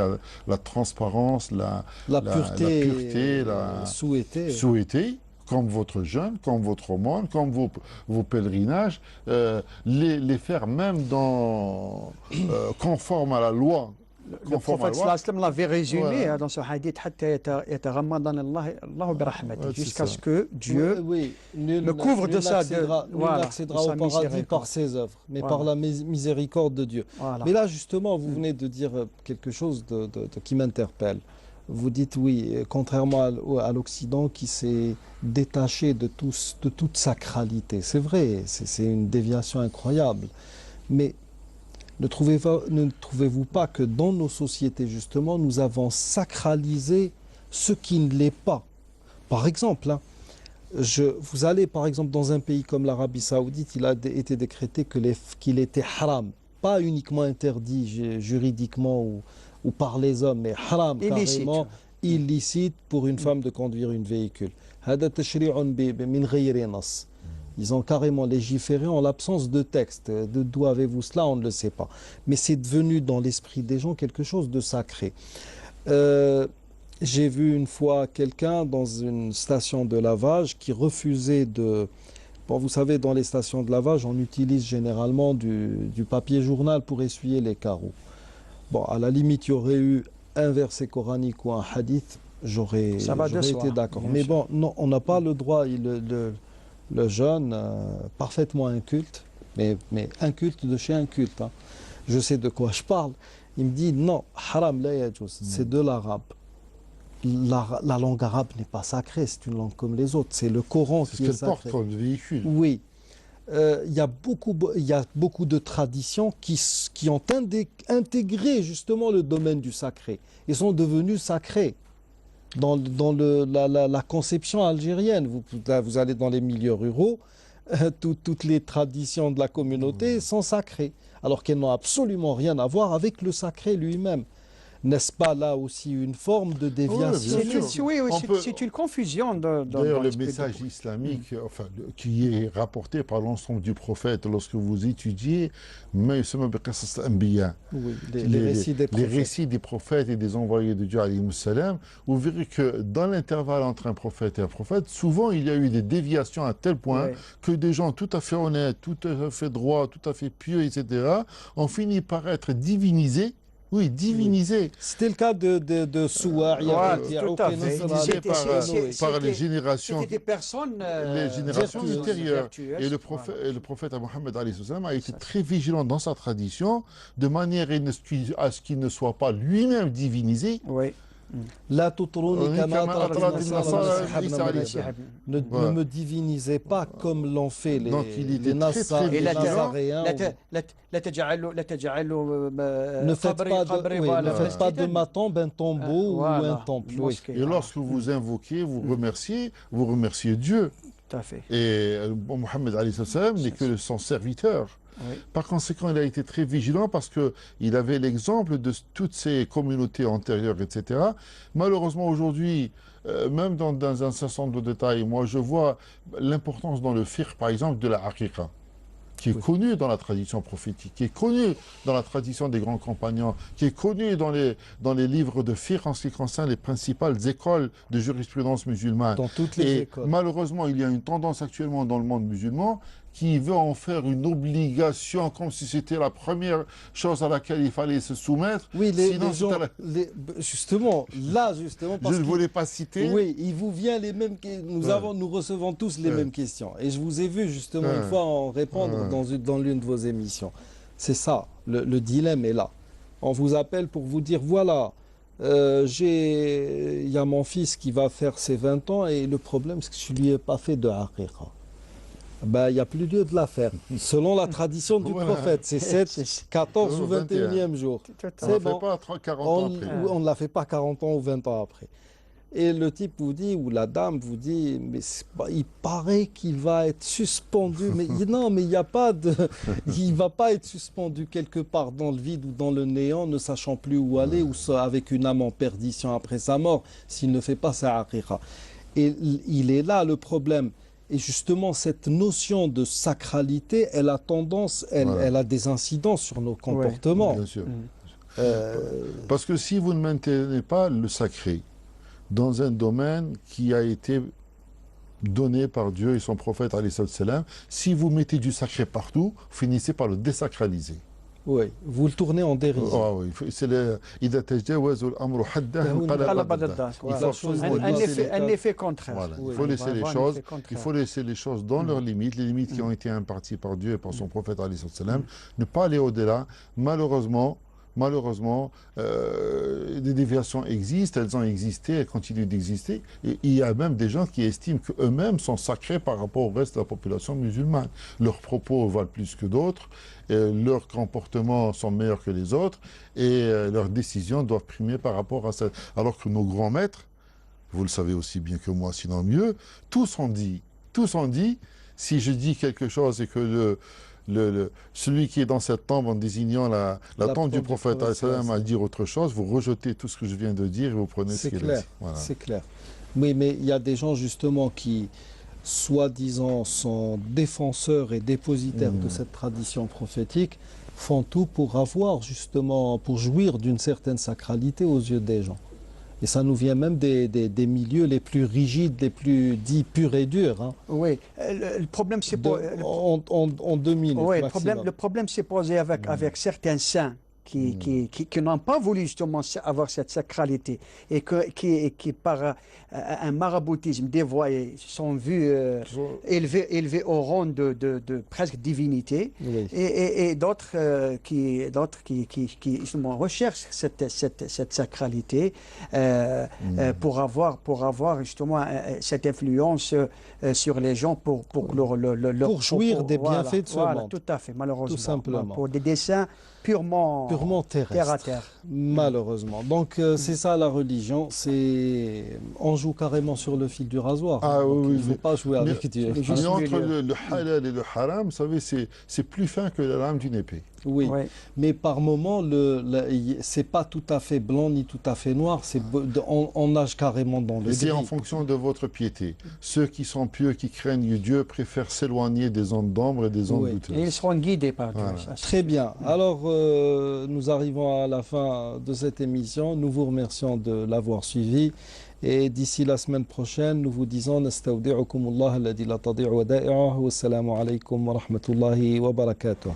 la transparence, la pureté souhaitée, comme votre jeûne, comme votre aumône, comme vos pèlerinages, les faire même conforme à la loi.
Le prophète sallam l'avait résumé dans ce hadith jusqu'à ce que Dieu le couvre de sa
n'accédera au paradis par ses œuvres, mais par la miséricorde de Dieu. Mais là, justement, vous venez de dire quelque chose qui m'interpelle. Vous dites oui, contrairement à l'Occident qui s'est détaché de toute sacralité. C'est vrai, c'est une déviation incroyable. Mais ne trouvez-vous pas que dans nos sociétés, justement, nous avons sacralisé ce qui ne l'est pas? Par exemple, vous allez par exemple dans un pays comme l'Arabie Saoudite, il a été décrété qu'il était haram, pas uniquement interdit juridiquement ou par les hommes, mais haram, carrément illicite pour une femme de conduire un véhicule. Ils ont carrément légiféré en l'absence de texte. D'où avez-vous cela? On ne le sait pas. Mais c'est devenu dans l'esprit des gens quelque chose de sacré. J'ai vu une fois quelqu'un dans une station de lavage qui refusait de... Bon, vous savez, dans les stations de lavage, on utilise généralement du papier journal pour essuyer les carreaux. Bon, à la limite, il y aurait eu un verset coranique ou un hadith j'aurais été d'accord. Mais bon, non, on n'a pas le droit, le jeune, parfaitement inculte, mais inculte de chez inculte, hein. Je sais de quoi je parle. Il me dit non, haram la yajouz, c'est de l'arabe. La langue arabe n'est pas sacrée, c'est une langue comme les autres. C'est le Coran qui est sacré.
C'est ce qu'elle porte comme véhicule.
Oui. Il y a beaucoup de traditions qui ont intégré justement le domaine du sacré et sont devenues sacrées. Dans la conception algérienne, vous allez dans les milieux ruraux, toutes les traditions de la communauté sont sacrées, alors qu'elles n'ont absolument rien à voir avec le sacré lui-même. N'est-ce pas là aussi une forme de déviation?
Oui, c'est une confusion.
D'ailleurs, le message islamique qui est rapporté par l'ensemble du prophète lorsque vous étudiez les récits des prophètes et des envoyés de Dieu, vous verrez que dans l'intervalle entre un prophète et un prophète, souvent il y a eu des déviations à tel point que des gens tout à fait honnêtes, tout à fait droits, tout à fait pieux, etc., ont fini par être divinisés. Oui, divinisé.
C'était le cas de Souar,
par les générations,
des personnes,
les générations ultérieures. Et le prophète Mohammed a été très vigilant dans sa tradition, de manière à ce qu'il ne soit pas lui-même divinisé.
Oui.
Ne me divinisez pas comme l'ont fait les Nazaréens. Ne faites pas de ma tombe un tombeau ou un temple.
Et lorsque vous invoquez, vous remerciez Dieu.
Tout à fait.
Et Mohammed n'est que son serviteur.
Oui.
Par conséquent, il a été très vigilant parce qu'il avait l'exemple de toutes ces communautés antérieures, etc. Malheureusement, aujourd'hui, même dans un certain nombre de détails, moi je vois l'importance dans le fiqh, par exemple, de la haqiqa, qui est connue dans la tradition prophétique, qui est connue dans la tradition des grands compagnons, qui est connue dans les livres de fiqh en ce qui concerne les principales écoles de jurisprudence musulmane.
Dans toutes les écoles.
Malheureusement, il y a une tendance actuellement dans le monde musulman qui veut en faire une obligation, comme si c'était la première chose à laquelle il fallait se soumettre.
Oui, justement, parce
je ne voulais pas citer.
Oui, il vous vient les mêmes. Nous recevons tous les mêmes questions. Et je vous ai vu justement une fois en répondre dans l'une de vos émissions. C'est ça, le dilemme est là. On vous appelle pour vous dire voilà, il y a mon fils qui va faire ses 20 ans et le problème, c'est que je ne lui ai pas fait de haqiqa. Il n'y a plus lieu de la faire. Selon la tradition du prophète, c'est 7, 14 ou 21e jour.
C'est bon.
On ne la fait pas 40 ans ou 20 ans après. Et le type vous dit, ou la dame vous dit, mais il paraît qu'il va être suspendu. Mais non, mais il n'y a pas de... Il ne va pas être suspendu quelque part dans le vide ou dans le néant, ne sachant plus où aller, ou avec une âme en perdition après sa mort, s'il ne fait pas sa haqiqa. Et il est là le problème. Et justement, cette notion de sacralité, elle a tendance, elle a des incidences sur nos comportements.
Bien sûr. Parce que si vous ne maintenez pas le sacré dans un domaine qui a été donné par Dieu et son prophète, si vous mettez du sacré partout, vous finissez par le désacraliser.
Oui, vous le tournez en dérision.
C'est
un effet contraire.
Voilà. Il faut laisser les choses dans leurs limites, les limites qui ont été imparties par Dieu et par son prophète, ne pas aller au-delà. Malheureusement, des déviations existent, elles ont existé, elles continuent d'exister. Et il y a même des gens qui estiment qu'eux-mêmes sont sacrés par rapport au reste de la population musulmane. Leurs propos valent plus que d'autres, leurs comportements sont meilleurs que les autres, et leurs décisions doivent primer par rapport à ça. Alors que nos grands maîtres, vous le savez aussi bien que moi, sinon mieux, tous ont dit, si je dis quelque chose et que celui qui est dans cette tombe en désignant la tombe du prophète à dire autre chose, vous rejetez tout ce que je viens de dire et vous prenez ce qu'il a dit.
Voilà. C'est clair. Oui, mais il y a des gens justement qui, soi-disant, sont défenseurs et dépositaires de cette tradition prophétique, font tout pour pour jouir d'une certaine sacralité aux yeux des gens. Et ça nous vient même des milieux les plus rigides, les plus dits purs et durs. Hein.
Oui, le problème c'est
en 2 minutes.
Oui, le problème s'est posé avec certains saints qui n'ont pas voulu justement avoir cette sacralité et qui par un maraboutisme dévoyé sont vus élevés au rang de presque divinité,
Oui.
et d'autres qui justement recherchent cette sacralité pour avoir justement cette influence sur les gens pour
jouir des bienfaits de ce monde.
Tout à fait, malheureusement.
Tout simplement.
Pour des dessins purement
terrestre.
terre à terre.
Malheureusement. Donc c'est ça la religion, on joue carrément sur le fil du rasoir.
Ah,
Donc,
oui,
il ne faut pas jouer avec Dieu.
Mais entre le halal et le haram, vous savez, c'est plus fin que la lame d'une épée.
Oui,
Ouais.
mais par moment, c'est pas tout à fait blanc ni tout à fait noir, on nage carrément dans le
Et c'est
gris.
en fonction de votre piété. Ceux qui sont pieux, qui craignent Dieu, préfèrent s'éloigner des ondes d'ombre et des ondes
Oui.
douteuses.
Et ils seront guidés par Dieu.
Voilà.
Ça, c'est-
Très bien. Alors, nous arrivons à la fin de cette émission. Nous vous remercions de l'avoir suivi. Et d'ici la semaine prochaine, nous vous disons نستودعكم الله الذي لا تضيع ودائعه والسلام عليكم ورحمة الله وبركاته.